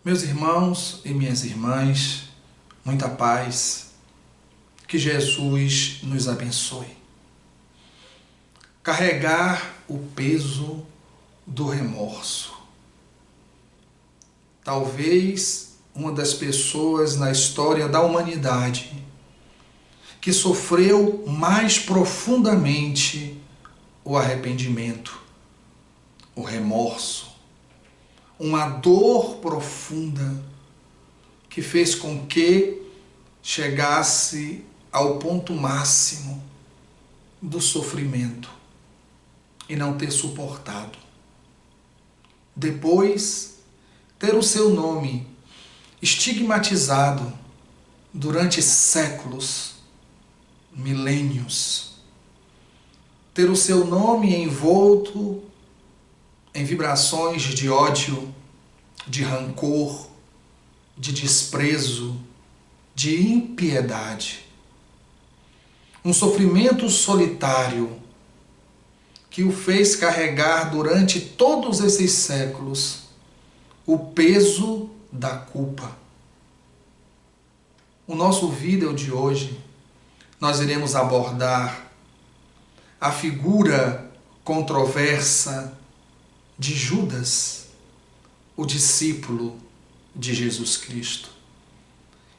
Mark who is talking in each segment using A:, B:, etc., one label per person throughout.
A: Meus irmãos e minhas irmãs, muita paz, que Jesus nos abençoe. Carregar o peso do remorso. Talvez uma das pessoas na história da humanidade que sofreu mais profundamente o arrependimento, o remorso, uma dor profunda que fez com que chegasse ao ponto máximo do sofrimento e não ter suportado. Depois, ter o seu nome estigmatizado durante séculos, milênios, ter o seu nome envolto em vibrações de ódio, de rancor, de desprezo, de impiedade. Um sofrimento solitário que o fez carregar durante todos esses séculos o peso da culpa. O nosso vídeo de hoje, nós iremos abordar a figura controversa de Judas, o discípulo de Jesus Cristo.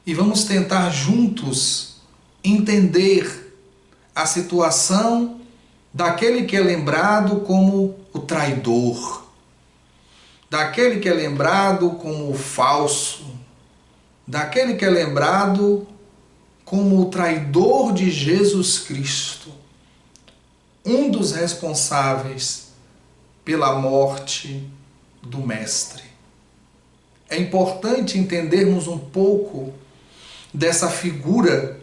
A: E vamos tentar juntos entender a situação daquele que é lembrado como o traidor, daquele que é lembrado como o falso, daquele que é lembrado como o traidor de Jesus Cristo, um dos responsáveis pela morte do Mestre. É importante entendermos um pouco dessa figura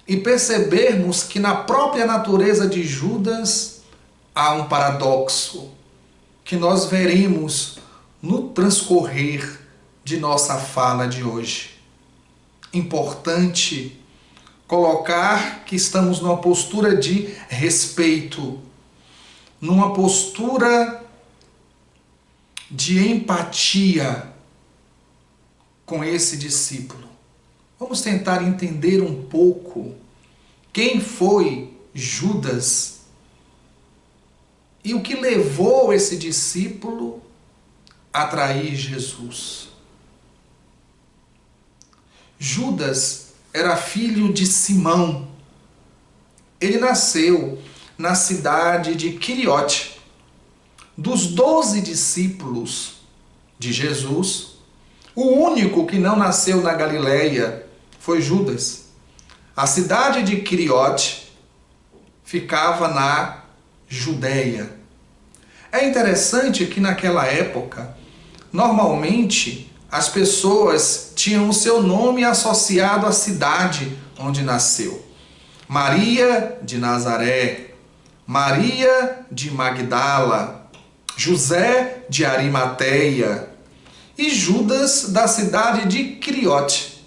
A: e percebermos que na própria natureza de Judas há um paradoxo que nós veremos no transcorrer de nossa fala de hoje. Importante colocar que estamos numa postura de respeito, numa postura de empatia com esse discípulo. Vamos tentar entender um pouco quem foi Judas e o que levou esse discípulo a trair Jesus. Judas era filho de Simão. Ele nasceu na cidade de Quiriote. Dos 12 discípulos de Jesus, o único que não nasceu na Galileia foi Judas. A cidade de Quiriote ficava na Judéia. É interessante que naquela época, normalmente, as pessoas tinham o seu nome associado à cidade onde nasceu. Maria de Nazaré, Maria de Magdala, José de Arimateia e Judas da cidade de Quiriote.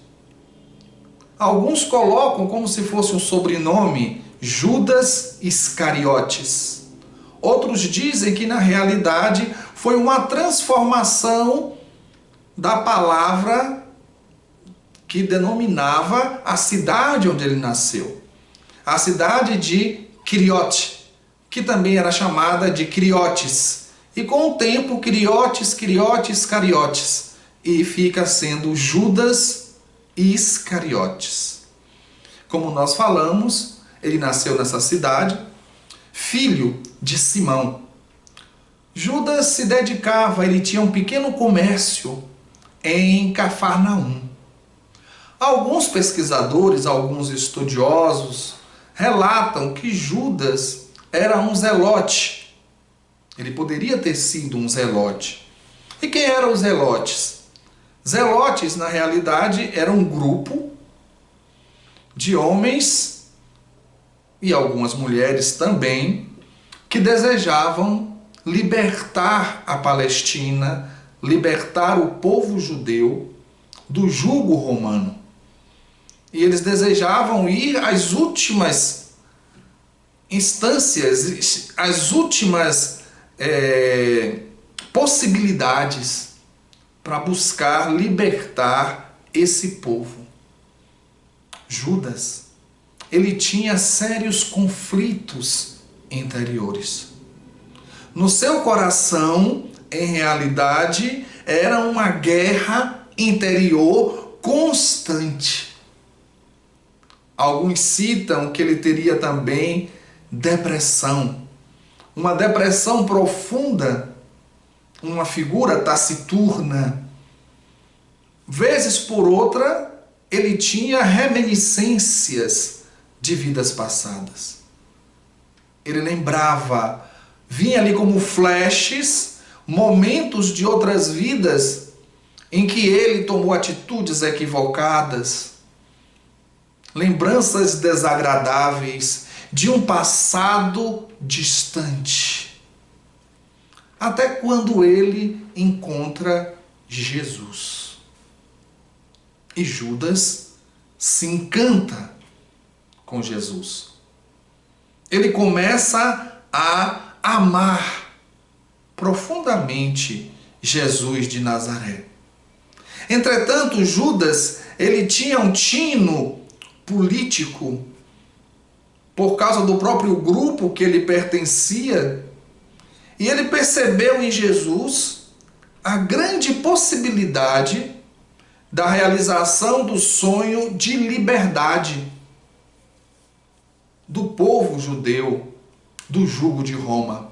A: Alguns colocam como se fosse um sobrenome Judas Iscariotes. Outros dizem que na realidade foi uma transformação da palavra que denominava a cidade onde ele nasceu. A cidade de Quiriote, que também era chamada de Quiriotes. E com o tempo, Quiriotes, Cariotes. E fica sendo Judas Iscariotes. Como nós falamos, ele nasceu nessa cidade, filho de Simão. Judas se dedicava, ele tinha um pequeno comércio em Cafarnaum. Alguns pesquisadores, alguns estudiosos, relatam que Judas era um zelote. Ele poderia ter sido um zelote. E quem eram os zelotes? Zelotes, na realidade, era um grupo de homens e algumas mulheres também que desejavam libertar a Palestina, libertar o povo judeu do jugo romano. E eles desejavam ir às últimas instâncias, às últimas possibilidades para buscar libertar esse povo. Judas, ele tinha sérios conflitos interiores. No seu coração, em realidade, era uma guerra interior constante. Alguns citam que ele teria também depressão, uma depressão profunda, uma figura taciturna. Vezes por outra, ele tinha reminiscências de vidas passadas. Ele lembrava, vinha ali como flashes, momentos de outras vidas em que ele tomou atitudes equivocadas, lembranças desagradáveis de um passado distante. Até quando ele encontra Jesus. E Judas se encanta com Jesus. Ele começa a amar profundamente Jesus de Nazaré. Entretanto, Judas, ele tinha um tino político por causa do próprio grupo que ele pertencia, e ele percebeu em Jesus a grande possibilidade da realização do sonho de liberdade do povo judeu do jugo de Roma.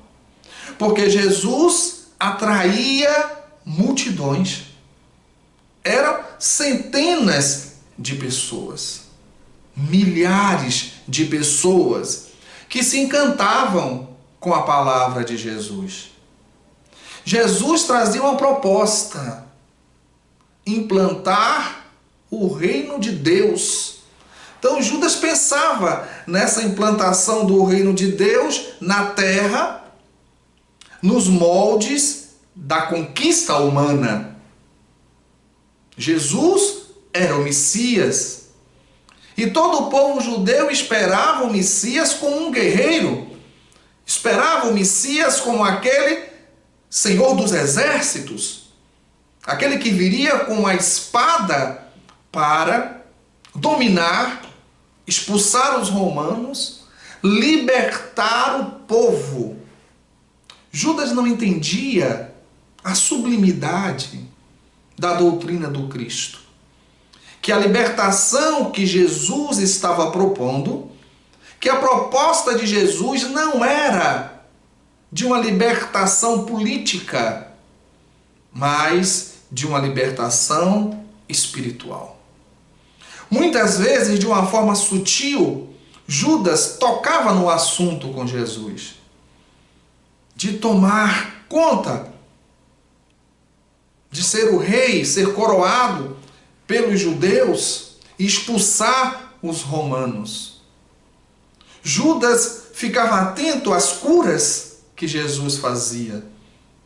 A: Porque Jesus atraía multidões. Eram centenas de pessoas, milhares de pessoas que se encantavam com a palavra de Jesus. Jesus trazia uma proposta: implantar o reino de Deus. Então Judas pensava nessa implantação do reino de Deus na terra, nos moldes da conquista humana. Jesus era o Messias. E todo o povo judeu esperava o Messias como um guerreiro. Esperava o Messias como aquele Senhor dos exércitos. Aquele que viria com a espada para dominar, expulsar os romanos, libertar o povo. Judas não entendia a sublimidade da doutrina do Cristo. Que a libertação que Jesus estava propondo, que a proposta de Jesus não era de uma libertação política, mas de uma libertação espiritual. Muitas vezes, de uma forma sutil, Judas tocava no assunto com Jesus, de tomar conta, de ser o rei, ser coroado pelos judeus e expulsar os romanos. Judas ficava atento às curas que Jesus fazia.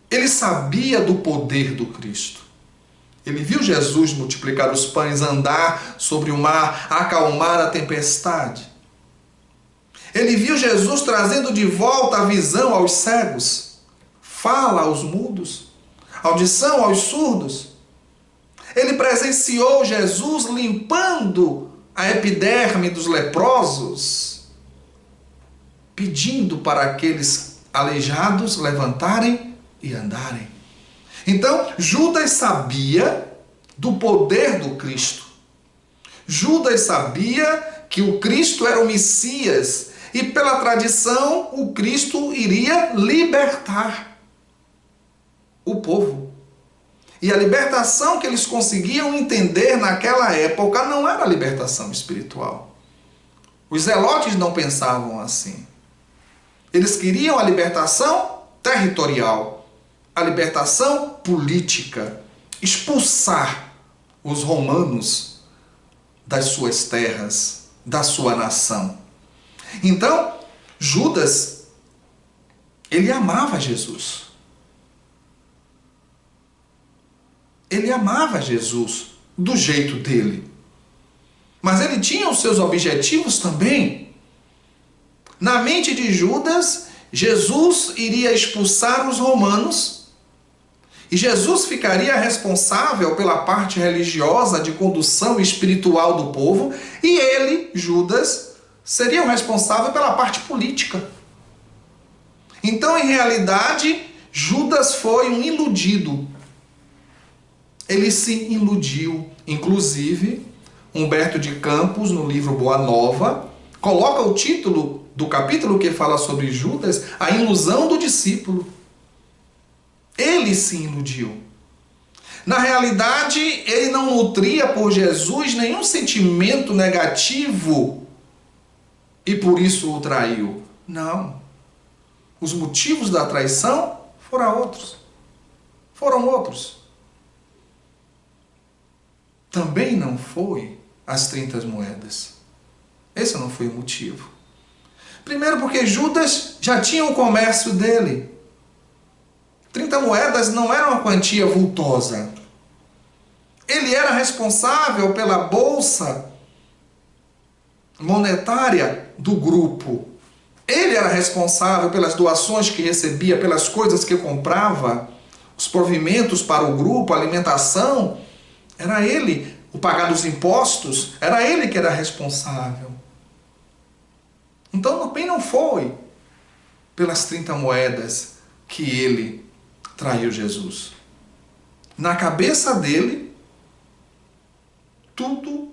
A: Ele sabia do poder do Cristo. Ele viu Jesus multiplicar os pães, andar sobre o mar, acalmar a tempestade. Ele viu Jesus trazendo de volta a visão aos cegos, fala aos mudos, audição aos surdos. Ele presenciou Jesus limpando a epiderme dos leprosos, pedindo para aqueles aleijados levantarem e andarem. Então, Judas sabia do poder do Cristo. Judas sabia que o Cristo era o Messias e, pela tradição, o Cristo iria libertar o povo. E a libertação que eles conseguiam entender naquela época não era a libertação espiritual. Os zelotes não pensavam assim. Eles queriam a libertação territorial, a libertação política, expulsar os romanos das suas terras, da sua nação. Então, Judas, ele amava Jesus. Ele amava Jesus do jeito dele. Mas ele tinha os seus objetivos também. Na mente de Judas, Jesus iria expulsar os romanos E Jesus ficaria responsável pela parte religiosa de condução espiritual do povo, e ele, Judas, seria o responsável pela parte política. Então, em realidade, Judas foi um iludido. Ele se iludiu. Inclusive, Humberto de Campos, no livro Boa Nova, coloca o título do capítulo que fala sobre Judas, a ilusão do discípulo. Ele se iludiu. Na realidade, ele não nutria por Jesus nenhum sentimento negativo e por isso o traiu. Não. Os motivos da traição foram outros. Foram outros. Também não foi as 30 moedas. Esse não foi o motivo. Primeiro porque Judas já tinha o comércio dele. 30 moedas não era uma quantia vultosa. Ele era responsável pela bolsa monetária do grupo. Ele era responsável pelas doações que recebia, pelas coisas que comprava, os provimentos para o grupo, a alimentação. Era ele, o pagar dos impostos, era ele que era responsável. Então também não foi pelas 30 moedas que ele traiu Jesus. Na cabeça dele, tudo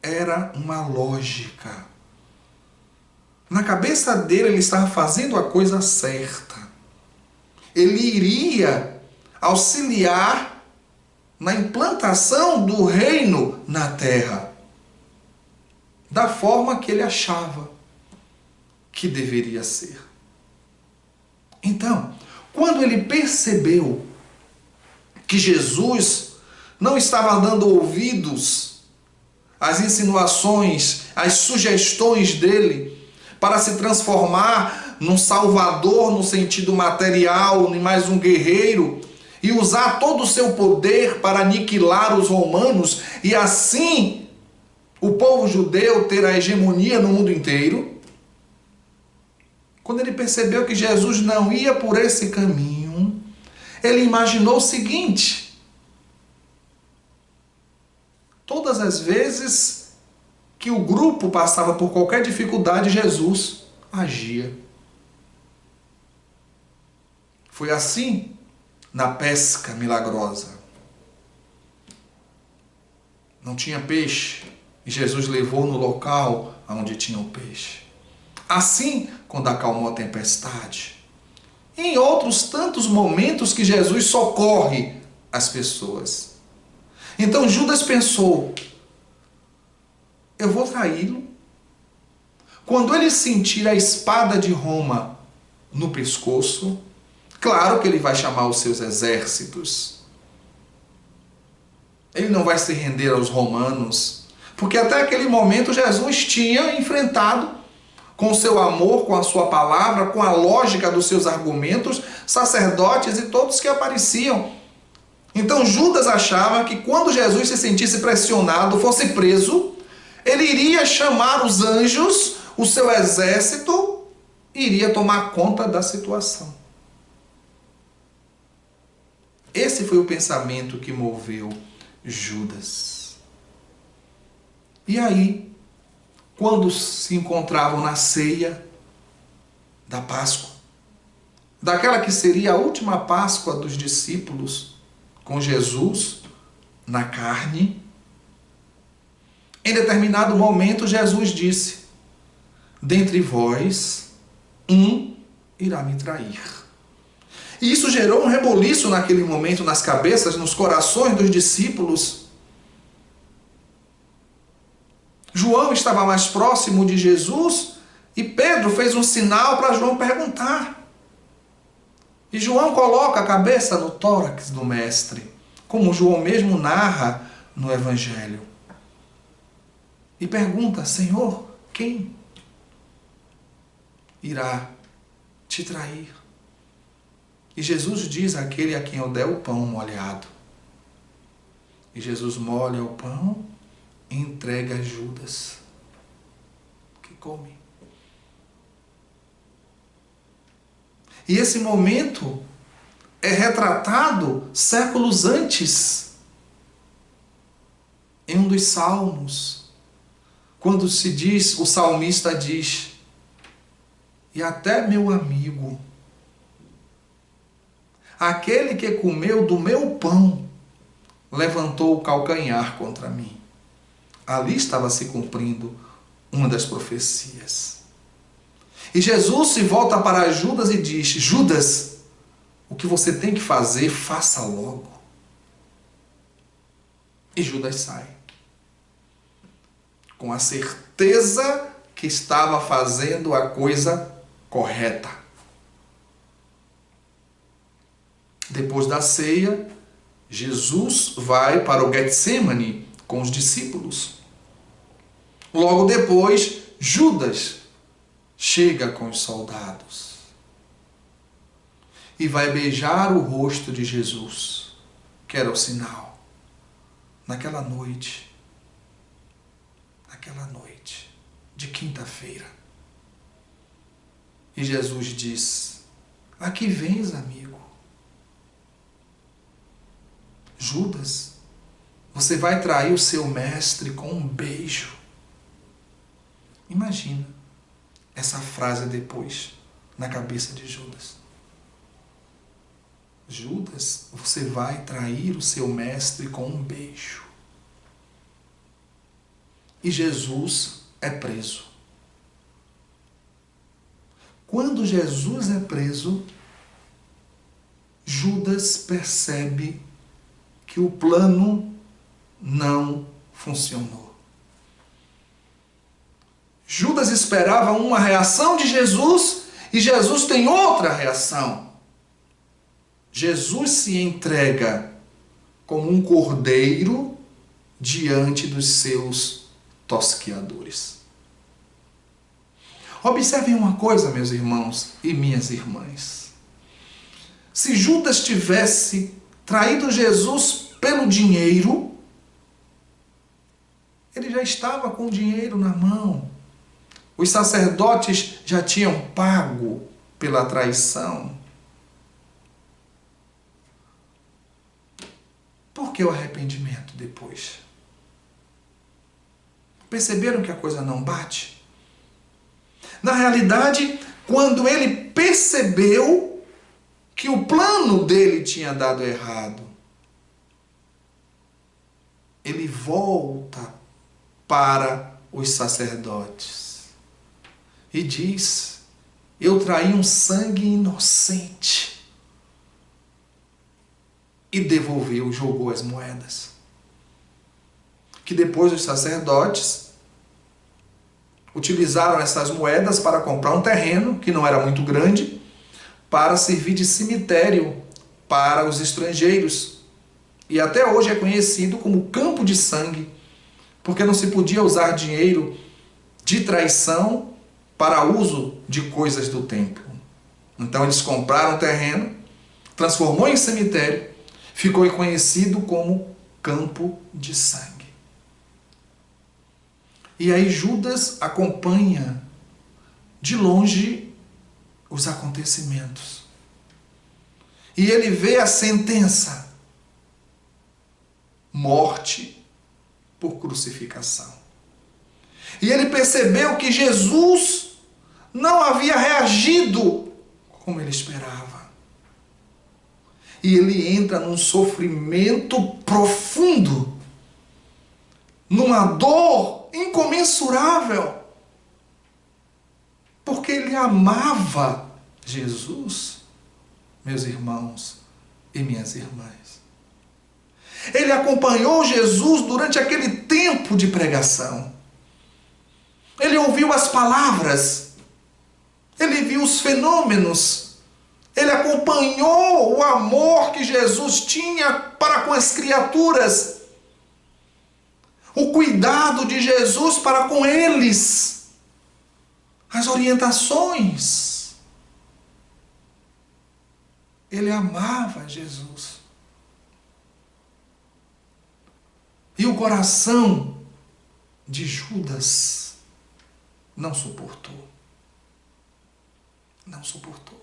A: era uma lógica. Na cabeça dele, ele estava fazendo a coisa certa. Ele iria auxiliar na implantação do reino na terra, da forma que ele achava que deveria ser. Então, quando ele percebeu que Jesus não estava dando ouvidos às insinuações, às sugestões dele para se transformar num salvador no sentido material, em mais um guerreiro, e usar todo o seu poder para aniquilar os romanos e assim o povo judeu ter a hegemonia no mundo inteiro, quando ele percebeu que Jesus não ia por esse caminho, ele imaginou o seguinte: todas as vezes que o grupo passava por qualquer dificuldade, Jesus agia. Foi assim na pesca milagrosa. Não tinha peixe e Jesus levou no local onde tinha o peixe. Assim, quando acalmou a tempestade. Em outros tantos momentos que Jesus socorre as pessoas. Então Judas pensou: eu vou traí-lo. Quando ele sentir a espada de Roma no pescoço, claro que ele vai chamar os seus exércitos. Ele não vai se render aos romanos, porque até aquele momento Jesus tinha enfrentado, com o seu amor, com a sua palavra, com a lógica dos seus argumentos, sacerdotes e todos que apareciam. Então Judas achava que quando Jesus se sentisse pressionado, fosse preso, ele iria chamar os anjos, o seu exército, e iria tomar conta da situação. Esse foi o pensamento que moveu Judas. E aí, quando se encontravam na ceia da Páscoa, daquela que seria a última Páscoa dos discípulos, com Jesus na carne, em determinado momento Jesus disse: dentre vós, um irá me trair. E isso gerou um reboliço naquele momento nas cabeças, nos corações dos discípulos. João estava mais próximo de Jesus e Pedro fez um sinal para João perguntar. E João coloca a cabeça no tórax do mestre, como João mesmo narra no Evangelho. E pergunta: Senhor, quem irá te trair? E Jesus diz àquele a quem eu der o pão molhado. E Jesus molha o pão e entrega a Judas, que come. E esse momento é retratado séculos antes, em um dos salmos, quando se diz, o salmista diz: e até meu amigo, aquele que comeu do meu pão, levantou o calcanhar contra mim. Ali estava se cumprindo uma das profecias. E Jesus se volta para Judas e diz: Judas, o que você tem que fazer, faça logo. E Judas sai, com a certeza que estava fazendo a coisa correta. Depois da ceia, Jesus vai para o Getsêmani com os discípulos. Logo depois, Judas chega com os soldados e vai beijar o rosto de Jesus, que era o sinal. Naquela noite de quinta-feira. E Jesus diz: aqui vens, amigo. Judas, você vai trair o seu mestre com um beijo. Imagina essa frase depois na cabeça de Judas. Judas, você vai trair o seu mestre com um beijo. E Jesus é preso. Quando Jesus é preso, Judas percebe que o plano não funcionou. Judas esperava uma reação de Jesus e Jesus tem outra reação. Jesus se entrega como um cordeiro diante dos seus tosqueadores. Observem uma coisa, meus irmãos e minhas irmãs. Se Judas tivesse traído Jesus pelo dinheiro, ele já estava com o dinheiro na mão. Os sacerdotes já tinham pago pela traição. Por que o arrependimento depois? Perceberam que a coisa não bate? Na realidade, quando ele percebeu que o plano dele tinha dado errado, ele volta para os sacerdotes e diz: eu traí um sangue inocente. E devolveu, jogou as moedas. Que depois os sacerdotes utilizaram essas moedas para comprar um terreno, que não era muito grande, para servir de cemitério para os estrangeiros. E até hoje é conhecido como campo de sangue, porque não se podia usar dinheiro de traição para uso de coisas do templo. Então eles compraram o terreno, transformou em cemitério, ficou conhecido como campo de sangue. E aí Judas acompanha de longe os acontecimentos. E ele vê a sentença: morte por crucificação. E ele percebeu que Jesus não havia reagido como ele esperava. E ele entra num sofrimento profundo, numa dor incomensurável, porque ele amava Jesus, meus irmãos e minhas irmãs. Ele acompanhou Jesus durante aquele tempo de pregação. Ele ouviu as palavras, ele viu os fenômenos, ele acompanhou o amor que Jesus tinha para com as criaturas, o cuidado de Jesus para com eles, as orientações. Ele amava Jesus. E o coração de Judas não suportou. Não suportou.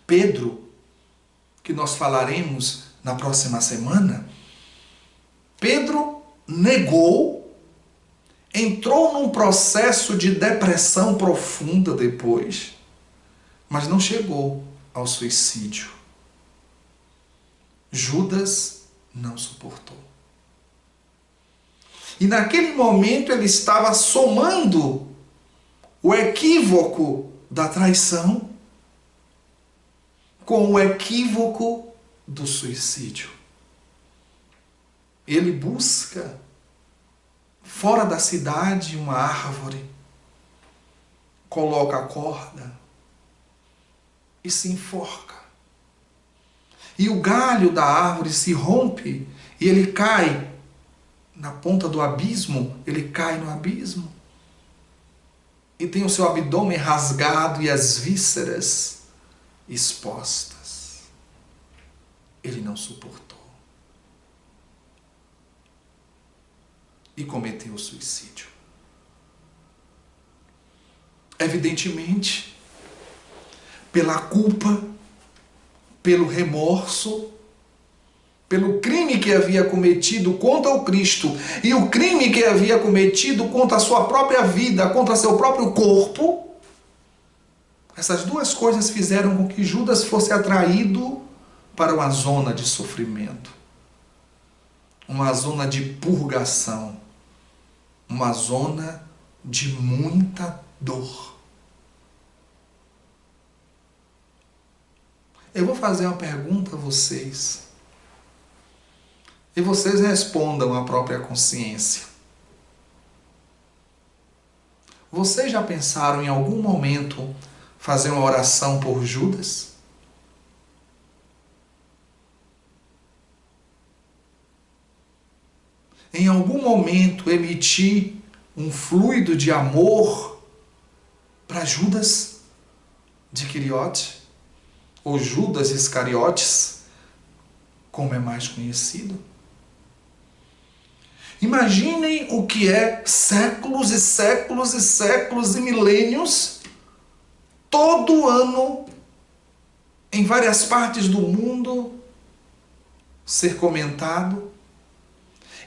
A: Pedro que nós falaremos na próxima semana, Pedro negou, entrou num processo de depressão profunda depois, mas não chegou ao suicídio. Judas não suportou. E naquele momento ele estava somando o equívoco da traição com o equívoco do suicídio. Ele busca fora da cidade uma árvore, coloca a corda e se enforca. E o galho da árvore se rompe e ele cai na ponta do abismo, ele cai no abismo. E tem o seu abdômen rasgado e as vísceras expostas. Ele não suportou. E cometeu o suicídio. Evidentemente, pela culpa, pelo remorso, pelo crime que havia cometido contra o Cristo e o crime que havia cometido contra a sua própria vida, contra seu próprio corpo, essas duas coisas fizeram com que Judas fosse atraído para uma zona de sofrimento, uma zona de purgação, uma zona de muita dor. Eu vou fazer uma pergunta a vocês. E vocês respondam à própria consciência. Vocês já pensaram em algum momento fazer uma oração por Judas? Em algum momento emitir um fluido de amor para Judas de Quiriote? Ou Judas Iscariotes, como é mais conhecido? Imaginem o que é séculos e séculos e séculos e milênios, todo ano, em várias partes do mundo, ser comentado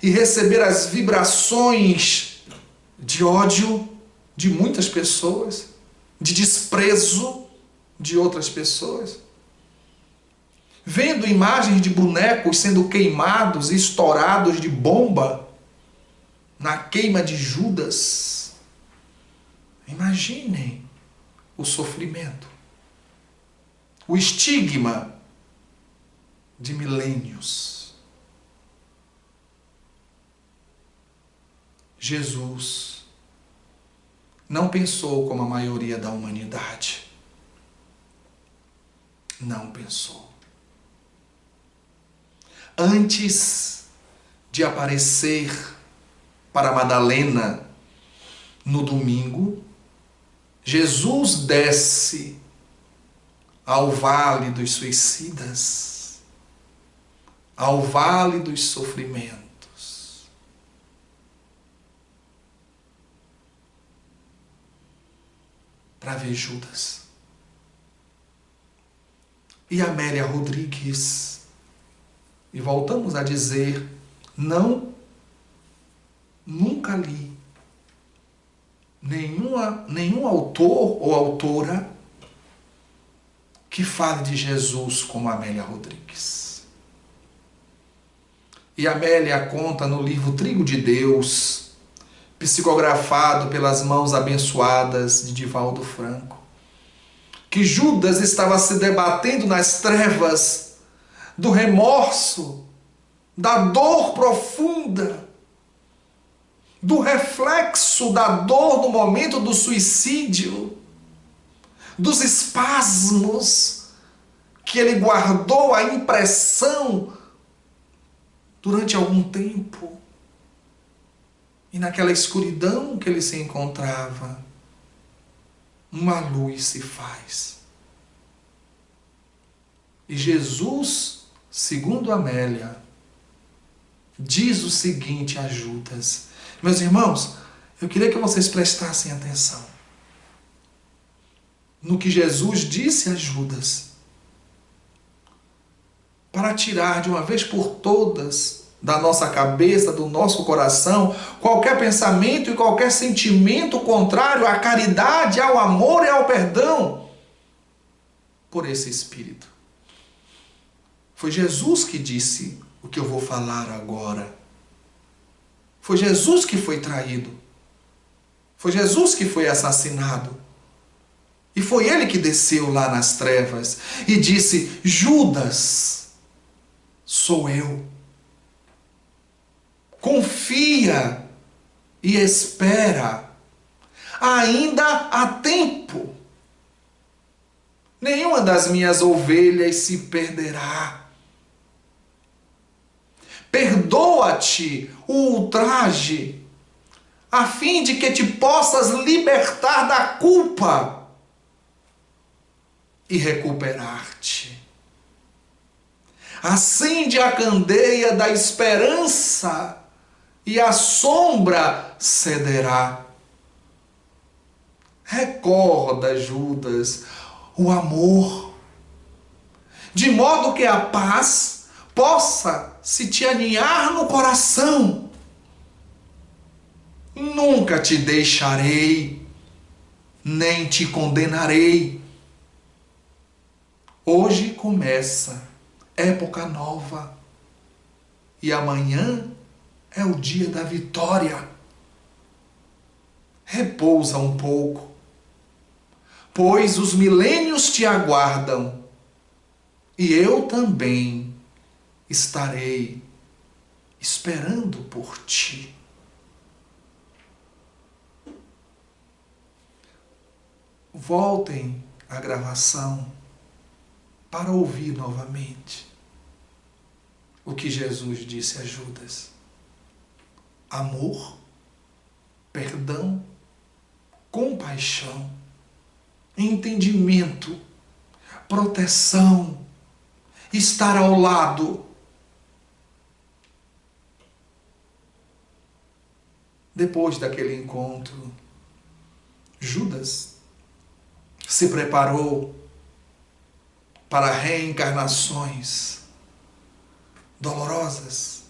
A: e receber as vibrações de ódio de muitas pessoas, de desprezo de outras pessoas. Vendo imagens de bonecos sendo queimados e estourados de bomba na queima de Judas. Imaginem o sofrimento, o estigma de milênios. Jesus não pensou como a maioria da humanidade. Não pensou. Antes de aparecer para Madalena no domingo, Jesus desce ao vale dos suicidas, ao vale dos sofrimentos. Para ver Judas. E Amélia Rodrigues. E voltamos a dizer, nunca li nenhum autor ou autora que fale de Jesus como Amélia Rodrigues. E Amélia conta no livro Trigo de Deus, psicografado pelas mãos abençoadas de Divaldo Franco, que Judas estava se debatendo nas trevas do remorso, da dor profunda, do reflexo da dor no momento do suicídio, dos espasmos que ele guardou a impressão durante algum tempo. E naquela escuridão que ele se encontrava, uma luz se faz. E Jesus, segundo Amélia, diz o seguinte a Judas. Meus irmãos, eu queria que vocês prestassem atenção no que Jesus disse a Judas. para tirar de uma vez por todas da nossa cabeça, do nosso coração, qualquer pensamento e qualquer sentimento contrário à caridade, ao amor e ao perdão por esse Espírito. Foi Jesus que disse o que eu vou falar agora. Foi Jesus que foi traído. Foi Jesus que foi assassinado. E foi ele que desceu lá nas trevas e disse: Judas, sou eu. Confia e espera. Ainda há tempo. Nenhuma das minhas ovelhas se perderá. Perdoa-te o ultraje, a fim de que te possas libertar da culpa e recuperar-te. Acende a candeia da esperança e a sombra cederá. Recorda, Judas, o amor, de modo que a paz possa se te aninhar no coração. Nunca te deixarei, nem te condenarei. Hoje começa época nova e amanhã é o dia da vitória. Repousa um pouco, pois os milênios te aguardam e eu também estarei esperando por ti. Voltem à gravação para ouvir novamente o que Jesus disse a Judas. Amor, perdão, compaixão, entendimento, proteção, estar ao lado. Depois daquele encontro, Judas se preparou para reencarnações dolorosas.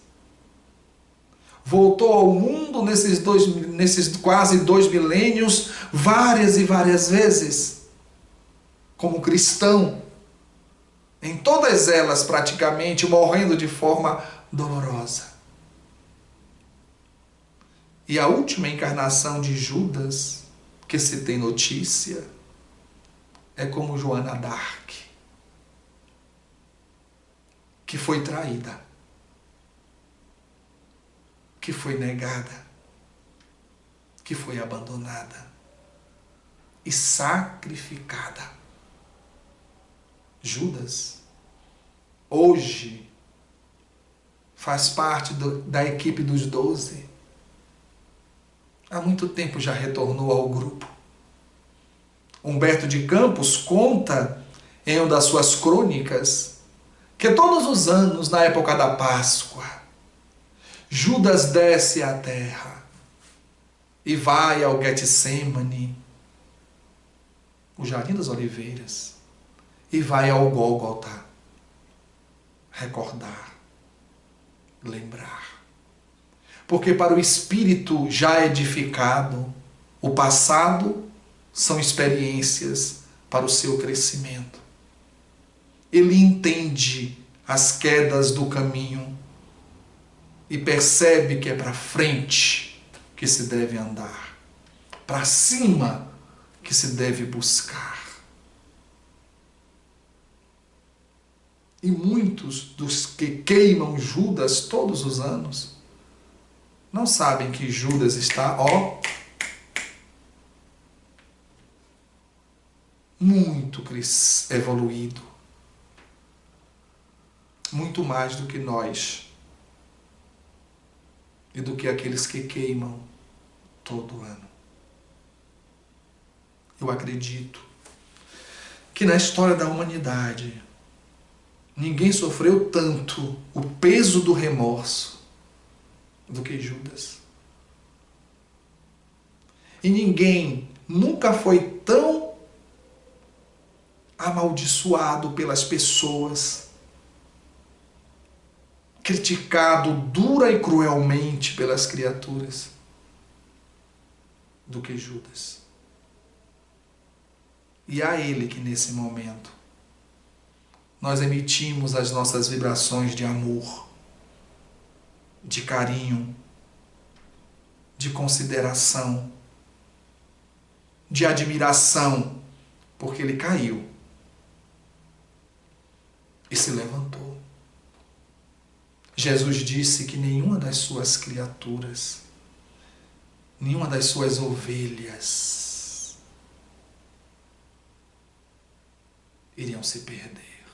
A: Voltou ao mundo nesses quase 2 milênios, várias e várias vezes, como cristão, em todas elas praticamente morrendo de forma dolorosa. E a última encarnação de Judas, que se tem notícia, é como Joana d'Arc, que foi traída, que foi negada, que foi abandonada e sacrificada. Judas, hoje, faz parte da equipe dos 12. Há muito tempo já retornou ao grupo. Humberto de Campos conta em uma das suas crônicas que todos os anos, na época da Páscoa, Judas desce à terra e vai ao Getsêmani, o Jardim das Oliveiras, e vai ao Gólgota recordar, lembrar. Porque para o espírito já edificado, o passado são experiências para o seu crescimento. Ele entende as quedas do caminho e percebe que é para frente que se deve andar, para cima que se deve buscar. E muitos dos que queimam Judas todos os anos não sabem que Judas está, muito evoluído. Muito mais do que nós e do que aqueles que queimam todo ano. Eu acredito que na história da humanidade ninguém sofreu tanto o peso do remorso do que Judas. E ninguém nunca foi tão amaldiçoado pelas pessoas criticado dura e cruelmente pelas criaturas do que Judas. E a ele que nesse momento nós emitimos as nossas vibrações de amor, de carinho, de consideração, de admiração, porque ele caiu e se levantou. Jesus disse que nenhuma das suas criaturas, nenhuma das suas ovelhas iriam se perder.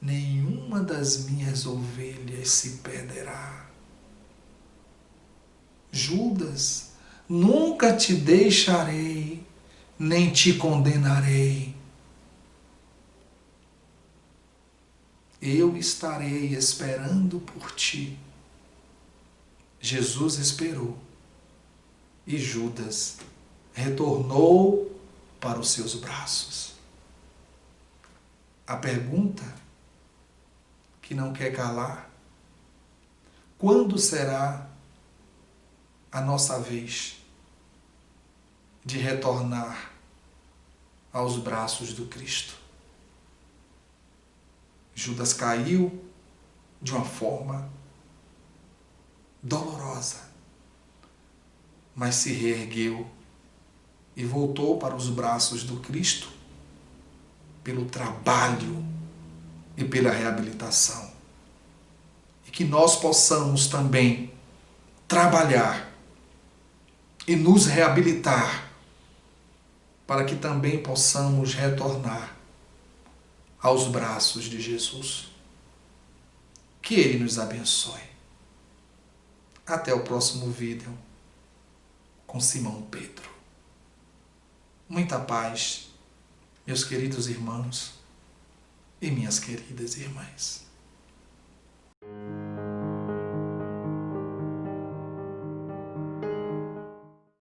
A: Nenhuma das minhas ovelhas se perderá. Judas, nunca te deixarei, nem te condenarei. Eu estarei esperando por ti. Jesus esperou e Judas retornou para os seus braços. A pergunta que não quer calar: quando será a nossa vez de retornar aos braços do Cristo? Judas caiu de uma forma dolorosa, mas se reergueu e voltou para os braços do Cristo pelo trabalho e pela reabilitação. E que nós possamos também trabalhar e nos reabilitar para que também possamos retornar aos braços de Jesus. Que Ele nos abençoe. Até o próximo vídeo com Simão Pedro. Muita paz, meus queridos irmãos e minhas queridas irmãs.